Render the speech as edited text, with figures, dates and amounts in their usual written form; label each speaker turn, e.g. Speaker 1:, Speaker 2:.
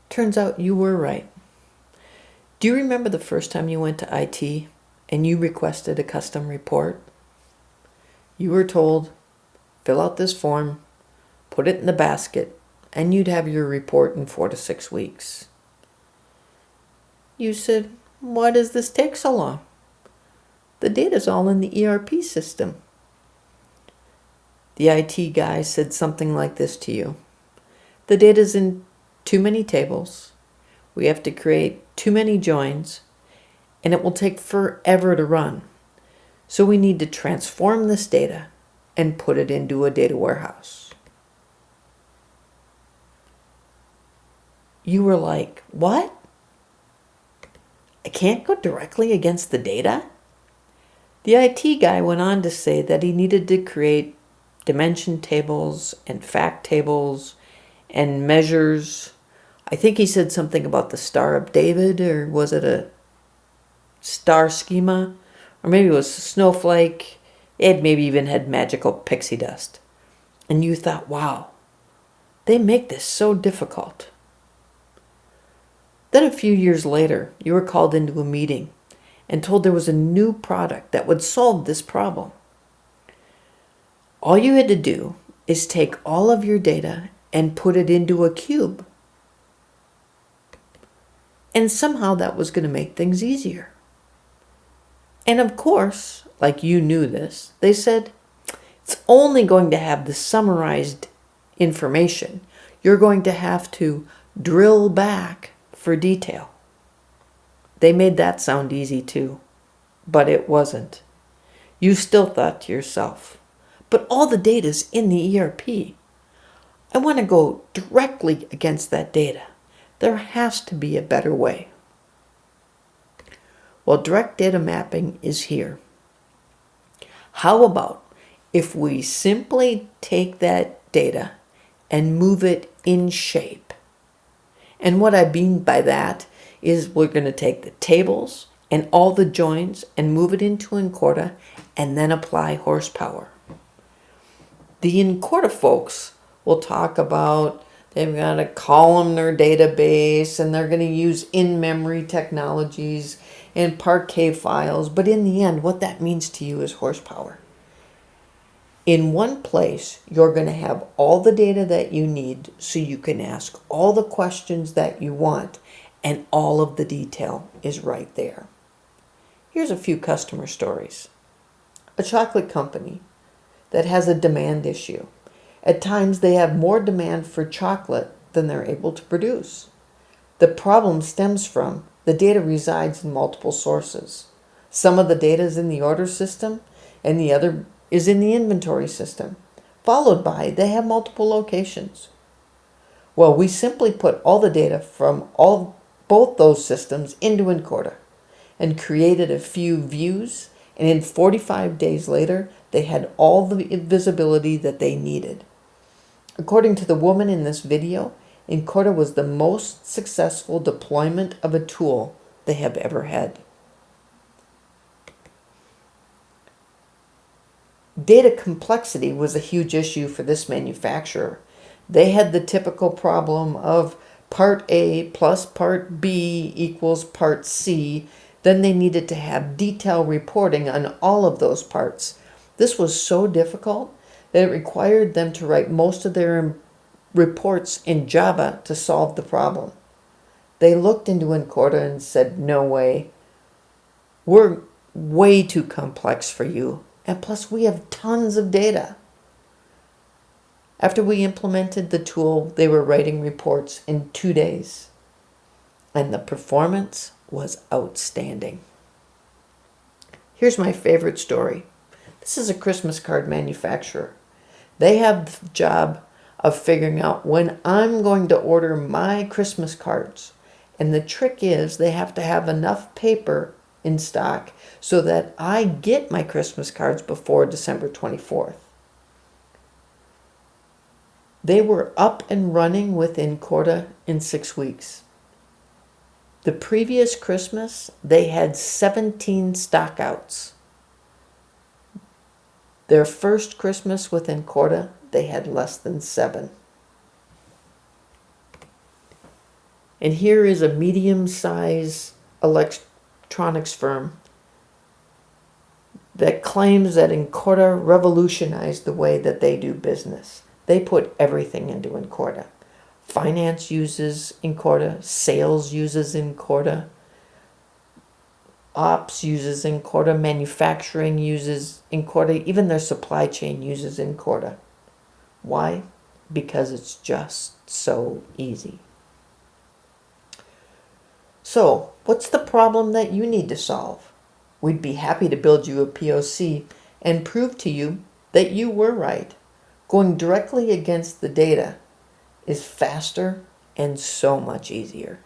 Speaker 1: Turns out you were right. Do you remember the first time you went to IT and you requested a custom report? You were told, fill out this form, put it in the basket, and you'd have your report in 4 to 6 weeks. You said, why does this take so long? The data's all in the ERP system. The IT guy said something like this to you. The data's in too many tables. We have to create too many joins, and it will take forever to run. So we need to transform this data and put it into a data warehouse. You were like, what? I can't go directly against the data? The IT guy went on to say that he needed to create dimension tables and fact tables and measures. I think he said something about the Star of David, or was it a star schema? Or maybe it was a snowflake. It maybe even had magical pixie dust. And you thought, wow, they make this so difficult. Then a few years later, you were called into a meeting and told there was a new product that would solve this problem. All you had to do is take all of your data and put it into a cube. And somehow that was going to make things easier. And of course, like you knew this, they said, it's only going to have the summarized information. You're going to have to drill back for detail. They made that sound easy too, but it wasn't. You still thought to yourself, but all the data's in the ERP. I want to go directly against that data. There has to be a better way. Well, direct data mapping is here. How about if we simply take that data and move it in shape? And what I mean by that is we're going to take the tables and all the joins and move it into Incorta and then apply horsepower. The Incorta folks will talk about they've got a columnar database and they're going to use in-memory technologies and Parquet files, but in the end, what that means to you is horsepower. In one place, you're going to have all the data that you need so you can ask all the questions that you want, and all of the detail is right there. Here's a few customer stories. A chocolate company that has a demand issue. At times, they have more demand for chocolate than they're able to produce. The problem stems from the data resides in multiple sources. Some of the data is in the order system, and the other is in the inventory system, followed by they have multiple locations. Well, we simply put all the data from both those systems into Incorta and created a few views, and in 45 days later, they had all the visibility that they needed. According to the woman in this video, Incorta was the most successful deployment of a tool they have ever had. Data complexity was a huge issue for this manufacturer. They had the typical problem of part A plus part B equals part C. Then they needed to have detailed reporting on all of those parts. This was so difficult that it required them to write most of their reports in Java to solve the problem. They looked into Incorta and said, no way. We're way too complex for you. And plus, we have tons of data. After we implemented the tool, they were writing reports in 2 days. And the performance was outstanding. Here's my favorite story. This is a Christmas card manufacturer. They have the job of figuring out when I'm going to order my Christmas cards. And the trick is they have to have enough paper in stock so that I get my Christmas cards before December 24th. They were up and running with Incorta in 6 weeks. The previous Christmas, they had 17 stockouts. Their first Christmas with Incorta, they had less than 7. And here is a medium-sized electronics firm that claims that Incorta revolutionized the way that they do business. They put everything into Incorta. Finance uses Incorta, sales uses Incorta, ops uses Incorta, manufacturing uses Incorta, even their supply chain uses Incorta. Why? Because it's just so easy. So, what's the problem that you need to solve? We'd be happy to build you a POC and prove to you that you were right. Going directly against the data is faster and so much easier.